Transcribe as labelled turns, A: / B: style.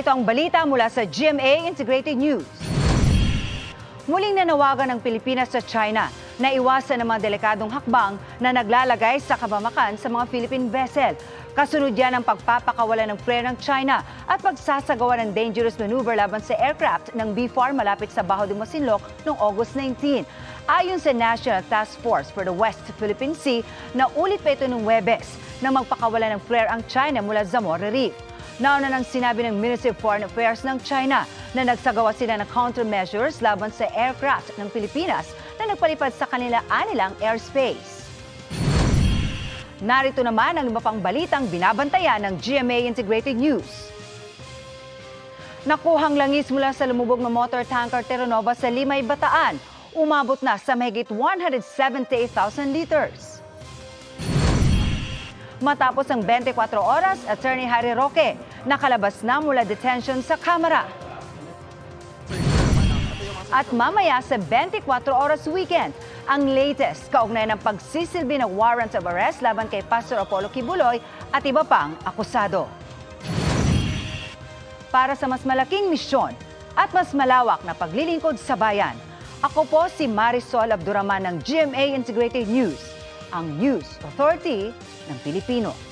A: Narito ang balita mula sa GMA Integrated News. Muling nanawagan ng Pilipinas sa China na iwasan ang mga delikadong hakbang na naglalagay sa kabamakan sa mga Philippine vessel. Kasunod yan ang pagpapakawala ng flare ng China at pagsasagawa ng dangerous maneuver laban sa aircraft ng B4 malapit sa Baho de Masinloc noong August 19. Ayon sa National Task Force for the West Philippine Sea, naulit pa ito noong Huwebes na magpakawala ng flare ang China mula Zamora Reef. Nauna nang sinabi ng Ministry of Foreign Affairs ng China na nagsagawa sila ng countermeasures laban sa aircraft ng Pilipinas na nagpalipad sa kanilang airspace. Narito naman ang iba pang balitang binabantayan ng GMA Integrated News. Nakuhang langis mula sa lumubog na motor tanker Terranova sa Limay, Bataan. Umabot na sa mahigit 178,000 liters. Matapos ang 24 oras, Attorney Harry Roque nakalabas na mula detention sa Kamara. At mamaya sa 24 oras weekend, ang latest kaugnay ng pagsisilbi ng warrant of arrest laban kay Pastor Apollo Kibuloy at iba pang akusado. Para sa mas malaking misyon at mas malawak na paglilingkod sa bayan, ako po si Marisol Abduraman ng GMA Integrated News, ang News Authority ng Pilipino.